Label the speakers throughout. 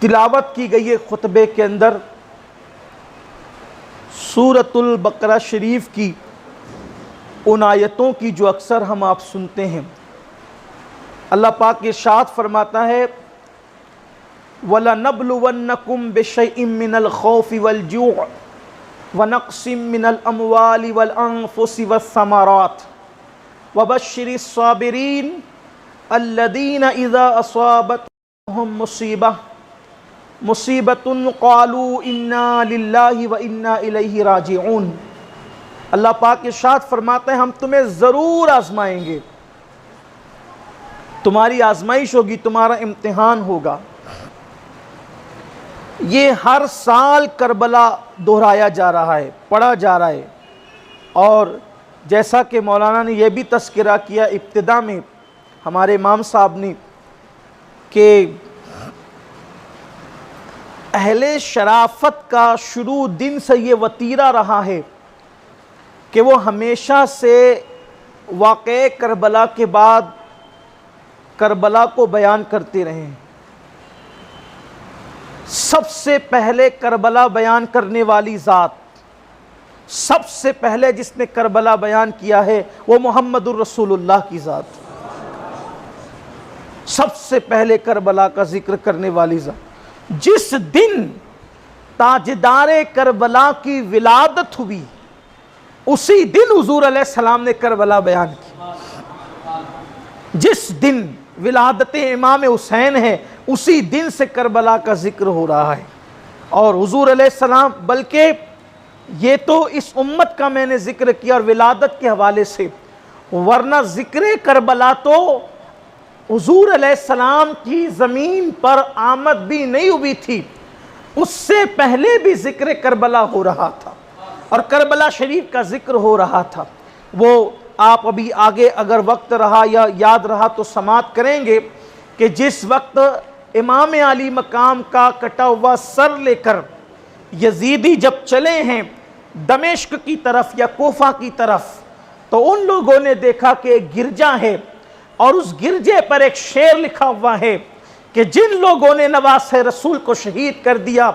Speaker 1: तिलावत की गई है खुतबे के अंदर सूरतुल बकरा शरीफ की उन आयतों की जो अक्सर हम आप सुनते हैं। अल्लाह पाक इरशाद फरमाता है, वलनब्लुवन्नकुम बिशैइन मिनल खौफि वल जूअ व नक़्सिम मिनल अमवालि वल अनफुसि वस्समरात वबश्शिरिस साबिरीन अल्लज़ीना इज़ा असाबतहुम मुसीबतुन क़ालू इन्ना लिल्लाहि व इन्ना इलैहि राजिऊन। अल्लाह पाक इरशाद फरमाते हैं, हम तुम्हें ज़रूर आज़माएंगे, तुम्हारी आजमाइश होगी, तुम्हारा इम्तिहान होगा। ये हर साल करबला दोहराया जा रहा है, पढ़ा जा रहा है। और जैसा कि मौलाना ने यह भी तस्करा किया इब्तिदा में हमारे इमाम साहब ने कि अहले शराफत का शुरू दिन से ये वतीरा रहा है कि वो हमेशा से वाक़े करबला के बाद करबला को बयान करते रहे। सबसे पहले करबला बयान करने वाली ज़ात, सबसे पहले जिसने करबला बयान किया है वो मोहम्मदुर रसूलुल्लाह की ज़ात, सबसे पहले करबला का जिक्र करने वाली ज़ात। जिस दिन ताजदारे करबला की विलादत हुई उसी दिन हुजूर अलैहिस्सलाम ने करबला बयान की। जिस दिन विलादत इमाम हुसैन है उसी दिन से करबला का जिक्र हो रहा है। और हुजूर अलैहिस्सलाम, बल्कि ये तो इस उम्मत का मैंने जिक्र किया और विलादत के हवाले से, वरना जिक्र करबला तो हुजूर अलैहिस्सलाम की ज़मीन पर आमद भी नहीं हुई थी, उससे पहले भी जिक्र करबला हो रहा था और करबला शरीफ का जिक्र हो रहा था। वो आप अभी आगे अगर वक्त रहा या याद रहा तो समात करेंगे कि जिस वक्त इमाम अली मकाम का कटा हुआ सर लेकर यजीदी जब चले हैं दमिश्क की तरफ या कोफा की तरफ, तो उन लोगों ने देखा कि एक गिरजा है और उस गिरजे पर एक शेर लिखा हुआ है कि जिन लोगों ने नवासे रसूल को शहीद कर दिया,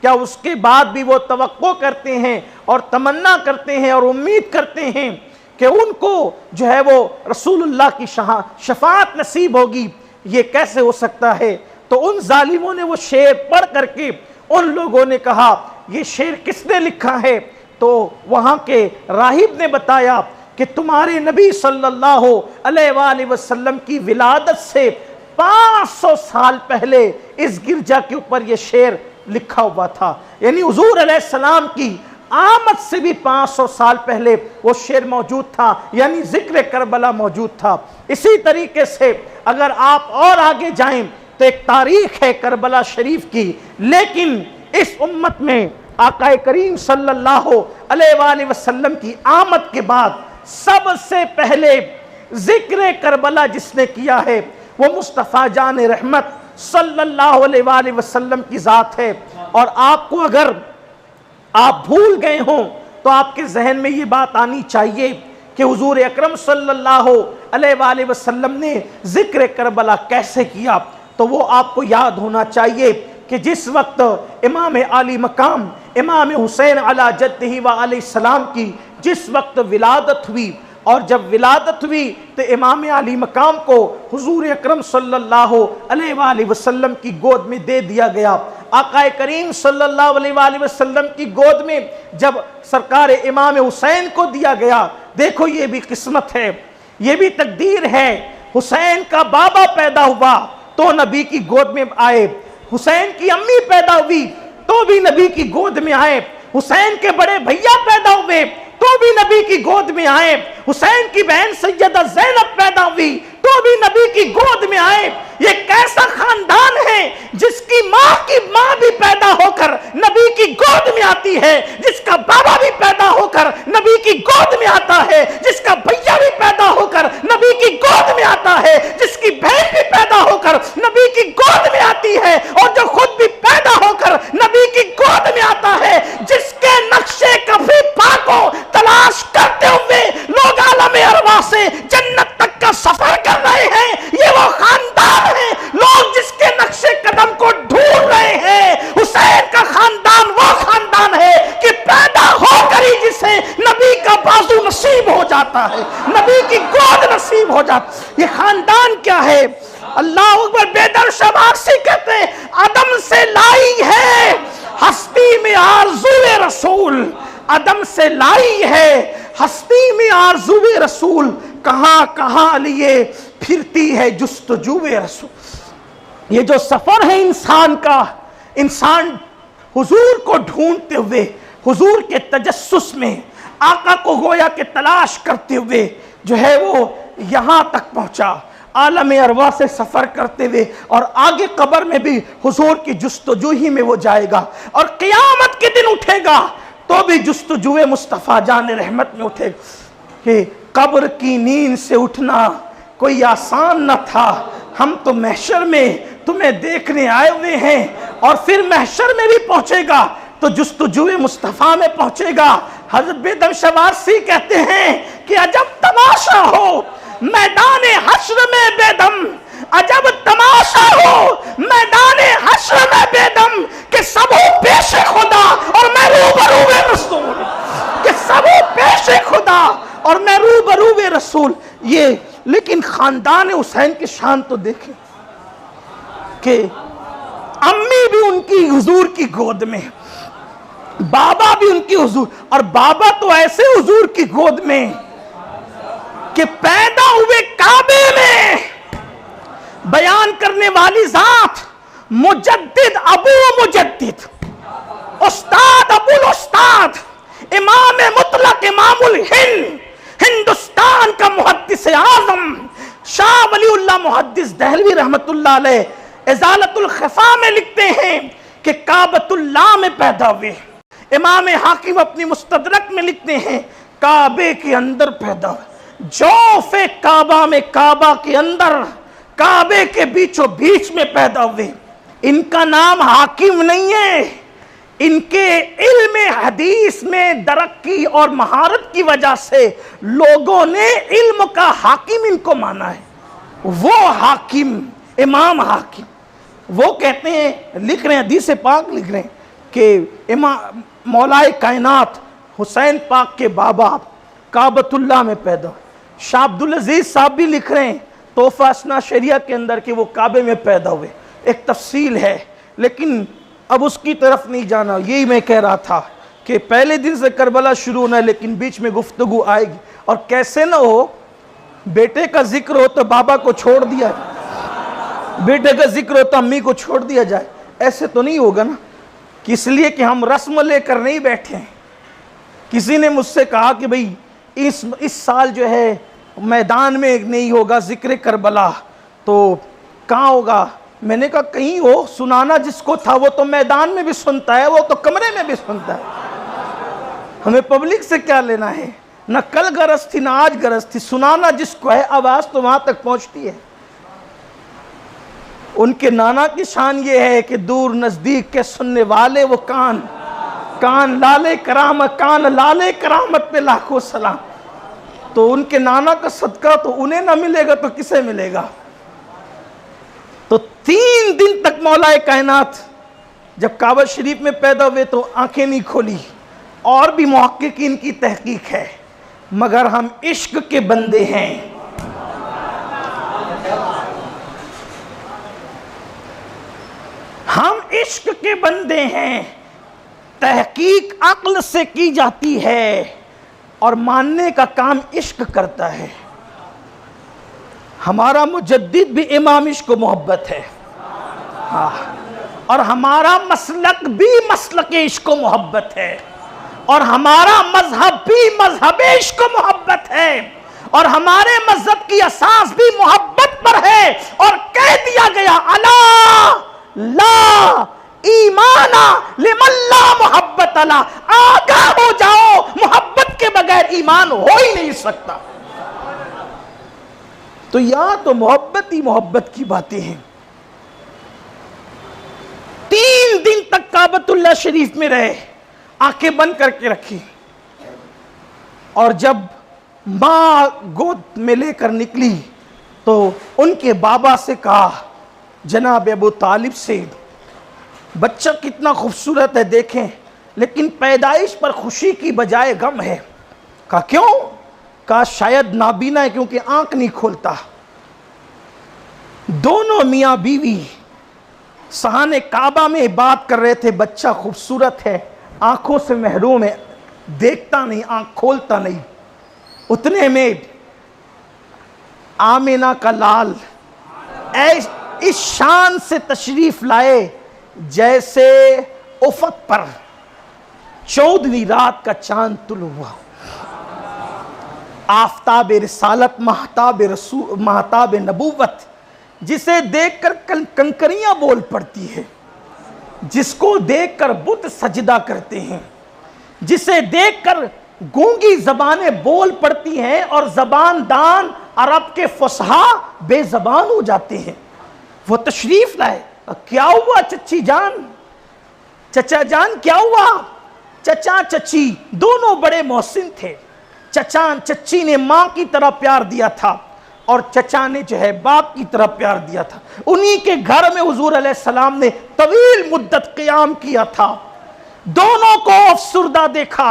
Speaker 1: क्या उसके बाद भी वो तवक्को करते हैं और तमन्ना करते हैं और उम्मीद करते हैं कि उनको जो है वो रसूलुल्लाह की शफाअत नसीब होगी? ये कैसे हो सकता है? तो उन जालिमों ने वो शेर पढ़ करके उन लोगों ने कहा, ये शेर किसने लिखा है? तो वहाँ के राहिब ने बताया कि तुम्हारे नबी सल्लल्लाहु अलैहि वसल्लम की विलादत से 500 साल पहले इस गिरजा के ऊपर यह शेर लिखा हुआ था। यानी हुजूर अलैहिस्सलाम की आमद से भी 500 साल पहले वो शेर मौजूद था, यानी जिक्र करबला मौजूद था। इसी तरीके से अगर आप और आगे जाएं तो एक तारीख है करबला शरीफ की, लेकिन इस उम्मत में आका करीम सल्लल्लाहु अलैहि वसल्लम की आमद के बाद सबसे पहले जिक्र करबला जिसने किया है वो मुस्तफ़ा जान रहमत सल्लल्लाहु अलैहि वसल्लम की ज़ात है। और आपको अगर आप भूल गए हों तो आपके जहन में ये बात आनी चाहिए कि हुजूर अकरम सल्लल्लाहु अलैहि वसल्लम ने जिक्र करबला कैसे किया। तो वो आपको याद होना चाहिए कि जिस वक्त इमाम आली मकाम इमाम हुसैन अला जद्दिही व अलैहिस्सलाम की जिस वक्त विलादत हुई, और जब विलादत हुई तो इमाम आली मकाम को हुजूर अकरम सल्लल्लाहु अलैहि वसल्लम की गोद में दे दिया गया। आका करीम सल्लल्लाहु अलैहि वसल्लम की गोद में जब सरकार इमाम हुसैन को दिया गया, देखो ये भी किस्मत है, ये भी तकदीर है। हुसैन का बाबा पैदा हुआ तो नबी की गोद में आए, हुसैन की अम्मी पैदा हुई तो भी नबी की गोद में आए, हुसैन के बड़े भैया पैदा हुए तो भी नबी की गोद में आए, हुसैन की बहन सैयदा ज़ैनब पैदा हुई तो भी नबी की गोद में आए। ये कैसा खानदान है जिसकी माँ की माँ भी पैदा होकर नबी की गोद में आती है, जिसका बाबा भी पैदा होकर नबी की गोद में आता है, जिसका भैया भी पैदा होकर नबी की गोद में आता है, जिसकी बहन भी पैदा होकर नबी की गोद में आती है और जो खुद भी पैदा होकर नबी की गोद में आता है, जिसके नक्शे कफी पाको तलाश करते हुए लोग आलम अरवा से जन्नत तक का सफर कर रहे हैं। ये वो खानदान है, लोग जिसके नक्शे कदम को ढूंढ रहे जाता है, नबी की गोद नसीब हो जाती। ये खानदान क्या है? अल्लाह अकबर। बेदर शबासी कहते हैं अदम से लाई है हस्ती में आरज़ूए रसूल, अदम से लाई है हस्ती में आरज़ूए रसूल, कहां कहां लिए फिरती है जुस्तजूए रसूल। ये जो सफर है इंसान का, इंसान हुजूर को ढूंढते हुए, हुजूर के तजस्सुस में, आका को गोया के तलाश करते हुए जो है वो यहां तक पहुंचा, आलम अरवा से सफर करते हुए, और आगे कब्र में भी हुजूर की जुस्तजूही में वो जाएगा, और क़यामत के दिन उठेगा तो भी जुस्तजूए मुस्तफ़ा जान रहमत में उठेगा। कि कब्र की नींद से उठना कोई आसान न था, हम तो महशर में तुम्हें देखने आए हुए हैं, और फिर महशर में भी पहुंचेगा तो जुस्तजूए मुस्तफ़ा में पहुंचेगा। हज़रत बेदम शवासी कहते हैं कि अजब तमाशा हो मैदाने हश्र में बेदम, अजब तमाशा हो मैदाने हश्र में बेदम, कि सब हो पेशे खुदा और मैं रूबरूए रसूल, कि सब हो पेशे खुदा और मैं रूबरूए रसूल। ये लेकिन खानदान हुसैन की शान तो देखें कि अम्मी भी उनकी हुजूर की गोद में, बाबा भी उनकी हुजूर, और बाबा तो ऐसे हुजूर की गोद में कि पैदा हुए काबे में। बयान करने वाली जात मुजद्दिद अबू मुजद्दिद, उस्ताद अबुल उस्ताद, इमाम मुतलक इमामुल हिंद, हिंदुस्तान का मुहद्दिस आजम शाह वलीउल्लाह मुहद्दिस दहलवी रहमतुल्लाह अलैह इजालतुल खफा में लिखते हैं कि काबतुल्लाह में पैदा हुए। इमाम हाकिम अपनी मुस्तदरक में लिखते हैं काबे के अंदर पैदा हुए, जौफे काबा में, काबा के अंदर, काबे के बीचों बीच में पैदा हुए। इनका नाम हाकिम नहीं है, इनके इल्म हदीस में तरक्की और महारत की वजह से लोगों ने इल्म का हाकिम इनको माना है। वो हाकिम, इमाम हाकिम, वो कहते हैं, लिख रहे हैं, हदीस पाक लिख रहे हैं कि इमाम मौलाए कायनात हुसैन पाक के बाबा काबतुल्लाह में पैदा। शाह अब्दुल अजीज साहब भी लिख रहे हैं तोहफा असना शरिया के अंदर कि वो काबे में पैदा हुए। एक तफसील है, लेकिन अब उसकी तरफ नहीं जाना। यही मैं कह रहा था कि पहले दिन से करबला शुरू होना है, लेकिन बीच में गुफ्तगू आएगी। और कैसे ना हो, बेटे का जिक्र हो तो बाबा को छोड़ दिया जाए, बेटे का जिक्र हो तो अम्मी को छोड़ दिया जाए, ऐसे तो नहीं होगा ना। कि इसलिए कि हम रस्म लेकर नहीं बैठे हैं। किसी ने मुझसे कहा कि भाई इस साल जो है मैदान में नहीं होगा जिक्र करबला, तो कहाँ होगा? मैंने कहा कहीं हो, सुनाना जिसको था वो तो मैदान में भी सुनता है, वो तो कमरे में भी सुनता है। हमें पब्लिक से क्या लेना है? ना कल गरज थी ना आज गरज थी, सुनाना जिसको है आवाज़ तो वहाँ तक पहुँचती है। उनके नाना की शान ये है कि दूर नज़दीक के सुनने वाले वो कान, कान लाले करामत, कान लाले करामत पे लाखों सलाम। तो उनके नाना का सदका तो उन्हें ना मिलेगा तो किसे मिलेगा? तो 3 दिन तक मौलाए कायनात जब काबा शरीफ में पैदा हुए तो आंखें नहीं खोली। और भी मुहक्किकीन की तहकीक है, मगर हम इश्क के बंदे हैं। हम इश्क के बंदे हैं। तहकीक अक्ल से की जाती है और मानने का काम इश्क करता है। हमारा मुजद्दिद भी इमाम इश्क मोहब्बत है, हाँ, और हमारा मसलक भी मसलक इश्क मोहब्बत है, और हमारा मजहब भी मजहब इश्क मोहब्बत है, और हमारे मजहब की असास भी मोहब्बत पर है। और कह दिया गया अला ला ईमाना लिमल्ला मोहब्बत अला, आगाह हो जाओ, मोहब्बत के बगैर ईमान हो ही नहीं सकता। तो यहां तो मोहब्बत ही मोहब्बत की बातें हैं। 3 दिन तक काबतुल्लाह शरीफ में रहे, आंखें बंद करके रखी, और जब मां गोद में लेकर निकली तो उनके बाबा से कहा, जनाब अबू तालिब से, बच्चा कितना खूबसूरत है देखें, लेकिन पैदाइश पर खुशी की बजाय गम है। कहा क्यों? कहा शायद नाबीना है क्योंकि आंख नहीं खोलता। दोनों मियाँ बीवी सहाने काबा में बात कर रहे थे, बच्चा खूबसूरत है, आंखों से महरूम है, देखता नहीं, आंख खोलता नहीं। उतने में आमिना का लाल इस शान से तशरीफ लाए जैसे उफक पर 14वीं रात का चांद तुल हुआ। आफताब रिसालत, महताब नबूवत, जिसे देखकर कंकरियां बोल पड़ती है, जिसको देखकर बुत सजदा करते हैं, जिसे देखकर गूंगी जबानें बोल पड़ती हैं और जबान दान अरब के फसहा बेजबान हो जाते हैं। वो तशरीफ लाए। क्या हुआ चच्ची जान, चचा जान क्या हुआ? चचा चची दोनों बड़े मोहसिन थे। चचा चच्ची ने माँ की तरह प्यार दिया था और चचा ने जो है बाप की तरह प्यार दिया था। उन्हीं के घर में हुजूर अलैहिस्सलाम ने तवील मुद्दत क़याम किया था। दोनों को अफसुर्दा देखा।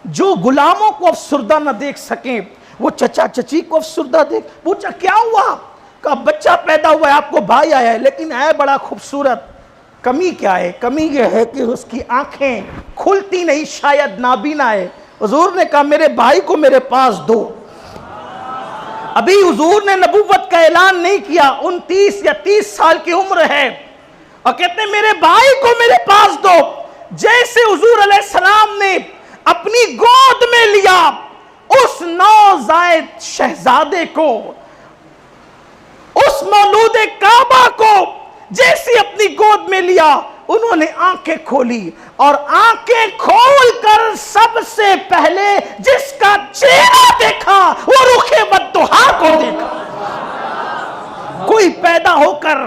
Speaker 1: जो गुलामों को अफसुर्दा न देख सके वो चचा चची को अफसुर्दा देख। पूछा क्या हुआ? कहा बच्चा पैदा हुआ है, आपको भाई आया है, लेकिन है बड़ा खूबसूरत। कमी क्या है? कमी यह है कि उसकी आंखें खुलती नहीं, शायद नाबीना है। हुजूर ने कहा मेरे भाई को मेरे पास दो। अभी हुजूर ने नबूवत का ऐलान नहीं किया, 29 या 30 साल की उम्र है, और कहते हैं मेरे भाई को मेरे पास दो। जैसे हुजूर अलैहिस्सलाम ने अपनी गोद में लिया उस नौजायद शहजादे को, उस मौलूद काबा को जैसे अपनी गोद में लिया, उन्होंने आंखें खोली और आंखें खोलकर सबसे पहले जिसका चेहरा देखा वो रुखे बद्दुहा को देखा। कोई पैदा होकर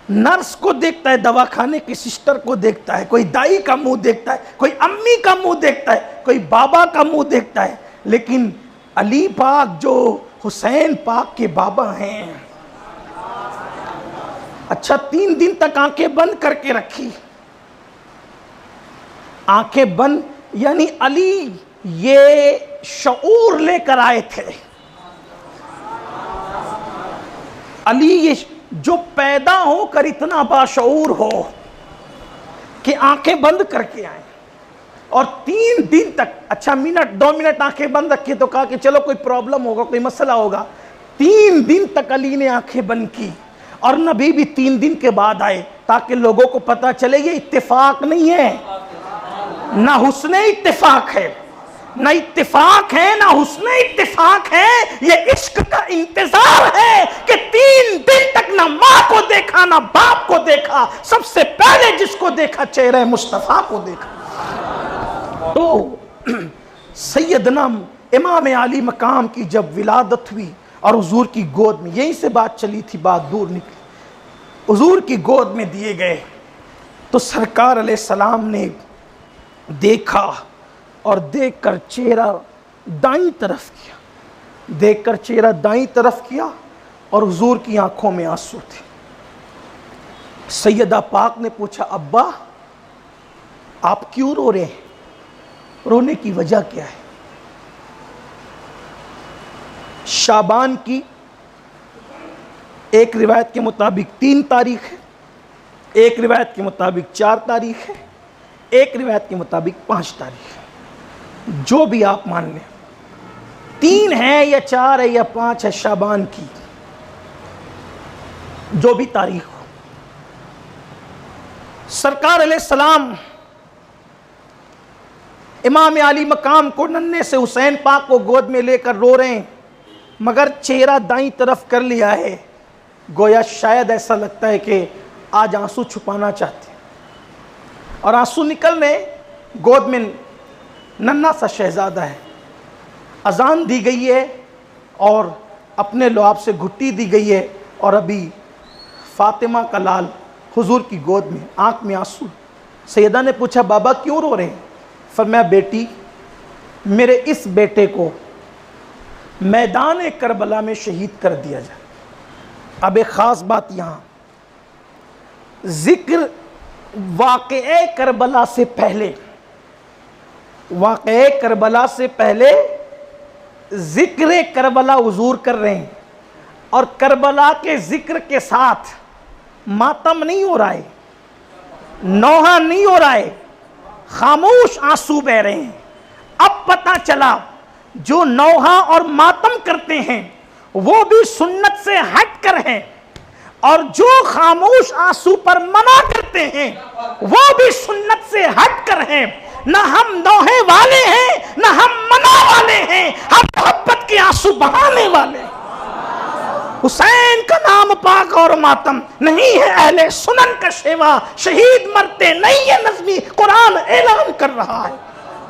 Speaker 1: नर्स को देखता है, दवाखाने की सिस्टर को देखता है, कोई दाई का मुंह देखता है, कोई अम्मी का मुंह देखता है, कोई बाबा का मुंह देखता है, लेकिन अली पाक जो हुसैन पाक के बाबा हैं, अच्छा 3 दिन तक आंखें बंद करके रखी। आंखें बंद यानी अली ये शऊर लेकर आए थे। अली ये जो पैदा होकर इतना बाशऊर हो कि आंखें बंद करके आए और 3 दिन तक, अच्छा मिनट 2 मिनट आंखें बंद रखी तो कहा कि चलो कोई प्रॉब्लम होगा, कोई मसला होगा। 3 दिन तक अली ने आंखें बंद की और नबी भी 3 दिन के बाद आए ताकि लोगों को पता चले ये इत्तेफाक नहीं है, ना हुस्ने इत्तेफाक है, ना इत्तेफाक है ना हुस्ने इत्तेफाक है, ये इश्क का इंतजार है कि 3 दिन तक ना माँ को देखा ना बाप को देखा, सबसे पहले जिसको देखा चेहरे मुस्तफा को देखा। तो सैयदना इमाम आली मकाम की जब विलादत हुई और हुजूर की गोद में, यहीं से बात चली थी, बात दूर निकली, हुजूर की गोद में दिए गए तो सरकार अलैहिस्सलाम ने देखा और देखकर चेहरा दाईं तरफ किया, देखकर चेहरा दाईं तरफ किया और हुजूर की आंखों में आंसू थे। सैयदा पाक ने पूछा अब्बा आप क्यों रो रहे हैं? रोने की वजह क्या है? शाबान की एक रिवायत के मुताबिक 3 तारीख है, एक रिवायत के मुताबिक 4 तारीख है, एक रिवायत के मुताबिक 5 तारीख है, जो भी आप मान लें, 3 है या 4 है या 5 है शाबान की, जो भी तारीख हो। सरकार अलैहिस्सलाम इमाम आली मकाम को, नन्हे से हुसैन पाक को गोद में लेकर रो रहे हैं, मगर चेहरा दाईं तरफ कर लिया है, गोया शायद ऐसा लगता है कि आज आंसू छुपाना चाहते हैं। और आंसू निकल रहे, गोद में नन्हा सा शहजादा है, अजान दी गई है और अपने लुआब से घुट्टी दी गई है और अभी फातिमा का लाल हुजूर की गोद में, आंख में आंसू। सैयदा ने पूछा बाबा क्यों रो रहे हैं? फरमाया बेटी मेरे इस बेटे को मैदान करबला में शहीद कर दिया जाए। अब एक ख़ास बात यहाँ, जिक्र वाक़े करबला से पहले, वाक़े करबला से पहले जिक्र करबला हुजूर कर रहे हैं और करबला के जिक्र के साथ मातम नहीं हो रहा है, नौहा नहीं हो रहा है, खामोश आंसू बह रहे हैं। अब पता चला जो नौहा और मातम करते हैं वो भी सुन्नत से हटकर हैं, और जो खामोश आंसू पर मना करते हैं वो भी सुन्नत से हटकर हैं। ना हम नौहे वाले हैं ना हम मना वाले हैं, हम मोहब्बत के आंसू बहाने वाले। हुसैन का नाम पाक और मातम नहीं है अहले सुनन का शेवा, शहीद मरते नहीं है नज़मी, कुरान ऐलान कर रहा है।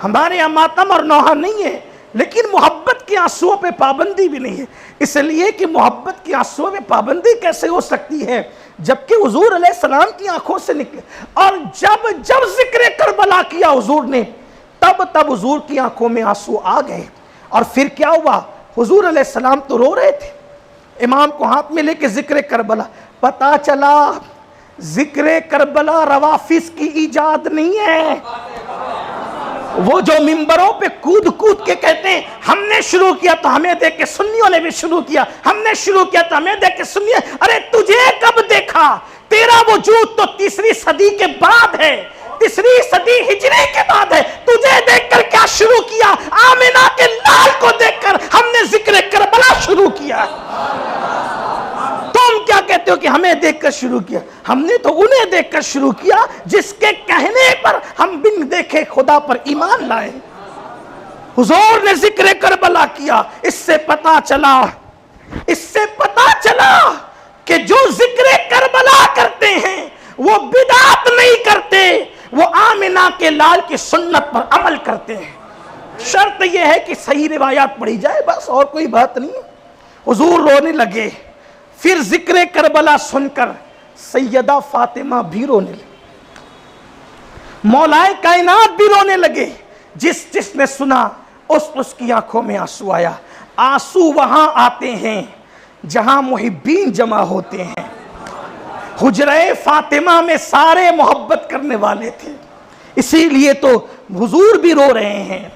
Speaker 1: हमारे यहाँ मातम और नौहा नहीं है, लेकिन मोहब्बत के आंसुओं पे पाबंदी भी नहीं है। इसलिए कि मोहब्बत के आंसुओं में पाबंदी कैसे हो सकती है जबकि हुजूर अलैहिस्सलाम की आंखों से निकले। और जब जब जिक्र करबला किया हुजूर ने, तब तब हुजूर की आंखों में आंसू आ गए। और फिर क्या हुआ, हुजूर अलैहिस्सलाम तो रो रहे थे, इमाम को हाथ में लेके जिक्र करबला। पता चला जिक्र करबला रवाफिज की इजाद नहीं है। वो जो मिंबरों पे कूद कूद के कहते हैं हमने शुरू किया तो हमें देख के सुन्नियों ने भी शुरू किया, हमने शुरू किया तो हमें देख के सुन्नियों। अरे तुझे कब देखा, तेरा वजूद तो तीसरी सदी के बाद है, तीसरी सदी हिजरी के बाद है। तुझे देखकर क्या शुरू किया, आमिना के लाल को देखकर हमने जिक्र करबला शुरू किया। तुम क्या कहते हो कि हमें देखकर शुरू किया, हमने तो उन्हें देखकर शुरू किया जिसके कहने पर हम बिन देखे खुदा पर ईमान लाए। हुजूर ने जिक्र करबला किया। इससे पता चला कि जो जिक्र करबला करते हैं वो बिदात नहीं करते, वो आमिना के लाल की सुन्नत पर अमल करते हैं। शर्त यह है कि सही रिवायात पढ़ी जाए, बस और कोई बात नहीं। हुजूर रोने लगे। फिर जिक्र करबला सुनकर सैयदा फातिमा भी रोने लगी, मौलाए कायनात भी रोने लगे। जिसने सुना उसकी आंखों में आंसू आया। आंसू वहां आते हैं जहां मुहिब्बीन जमा होते हैं। हुजरे फातिमा में सारे मोहब्बत करने वाले थे, इसीलिए तो हुजूर भी रो रहे हैं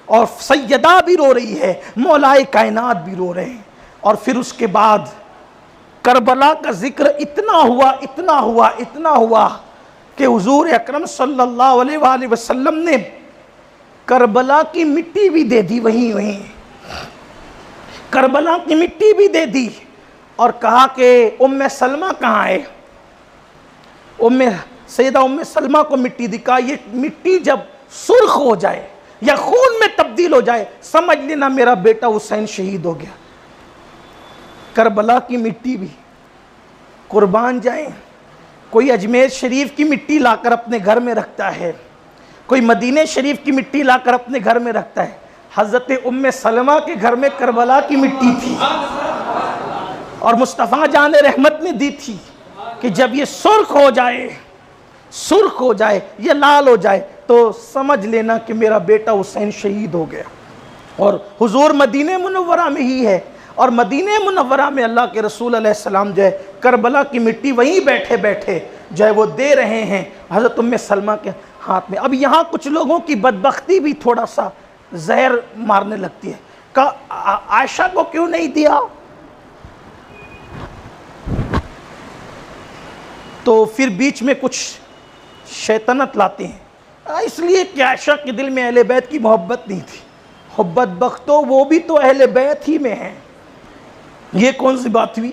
Speaker 1: और सैयदा भी रो रही है, मौलाए कायनात भी रो रहे हैं। और फिर उसके बाद करबला का जिक्र इतना हुआ कि हुजूर अकरम सल्लल्लाहु अलैहि वसल्लम ने करबला की मिट्टी भी दे दी, वहीं करबला की मिट्टी भी दे दी और कहा कि उम्मे सलमा कहाँ है। सैयदा उम्मे सलमा को मिट्टी दी। कहा ये मिट्टी जब सुर्ख हो जाए या खून में तब्दील हो जाए समझ लेना मेरा बेटा हुसैन शहीद हो गया। करबला की मिट्टी भी कुर्बान जाए। कोई अजमेर शरीफ की मिट्टी लाकर अपने घर में रखता है, कोई मदीने शरीफ की मिट्टी लाकर अपने घर में रखता है। हज़रत उम्मे सलमा के घर में करबला की मिट्टी थी और मुस्तफ़ा जान रहमत ने दी थी कि जब ये सुर्ख हो जाए, ये लाल हो जाए तो समझ लेना कि मेरा बेटा हुसैन शहीद हो गया। और हुजूर मदीने मुनव्वरा में ही है और मदीने मुनव्वरा में अल्लाह के रसूल अलैहिस्सलाम जो है करबला की मिट्टी वहीं बैठे बैठे जो है वो दे रहे हैं हज़रत उम्मे सलमा के हाथ में। अब यहाँ कुछ लोगों की बदबख्ती भी थोड़ा सा जहर मारने लगती है। आयशा को क्यों नहीं दिया, तो फिर बीच में कुछ शैतानत लाते हैं, इसलिए कि आयशा के दिल में अहले बैत की मोहब्बत नहीं थी। हुब्बत बख्तो वो भी तो अहले बैत ही में है। ये कौन सी बात हुई।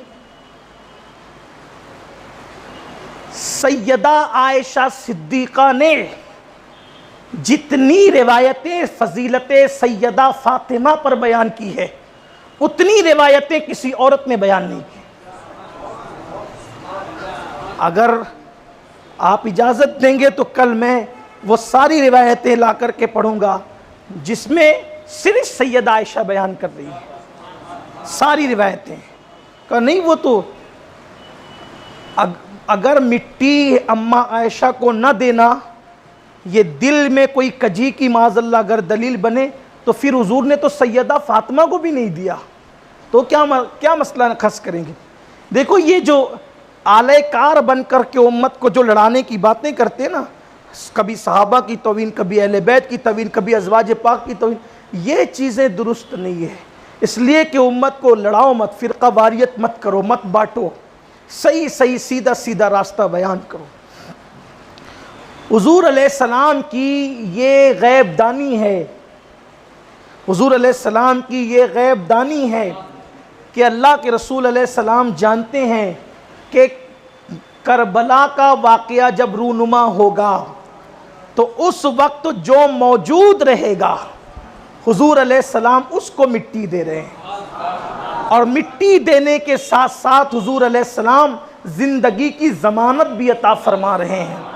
Speaker 1: सैयदा आयशा सिद्दीक़ा ने जितनी रिवायतें फजीलतें सैयदा फातिमा पर बयान की है उतनी रिवायतें किसी औरत ने बयान नहीं की। अगर आप इजाज़त देंगे तो कल मैं वो सारी रिवायतें ला करके पढ़ूंगा जिसमें सिर्फ सैयदा आयशा बयान कर रही है, सारी रिवायतें। कहा नहीं वो तो अगर मिट्टी अम्मा आयशा को न देना ये दिल में कोई कजी की माज़ल्ला अगर दलील बने तो फिर हुजूर ने तो सैयदा फातिमा को भी नहीं दिया, तो क्या मसला खस करेंगे। देखो ये जो आलेकार बन कर के उम्मत को जो लड़ाने की बातें करते हैं ना, कभी सहाबा की तौहीन, कभी अहले बैत की तौहीन, कभी अज़वाज पाक की तौहीन, ये चीज़ें दुरुस्त नहीं है। इसलिए कि उम्मत को लड़ाओ मत, फ़िरका वारियत मत करो, मत बांटो, सही सही सीधा सीधा रास्ता बयान करो। हुज़ूर अलैहिस्सलाम की ये गैब दानी है, हुज़ूर अलैहिस्सलाम की ये गैब दानी है कि अल्लाह के रसूल अलैहिस्सलाम जानते हैं कि करबला का वाक़या जब रूनुमा होगा तो उस वक्त जो मौजूद रहेगा हुज़ूर अलैहिस्सलाम उसको मिट्टी दे रहे हैं, और मिट्टी देने के साथ साथ हुज़ूर अलैहिस्सलाम ज़िंदगी की ज़मानत भी अता फरमा रहे हैं।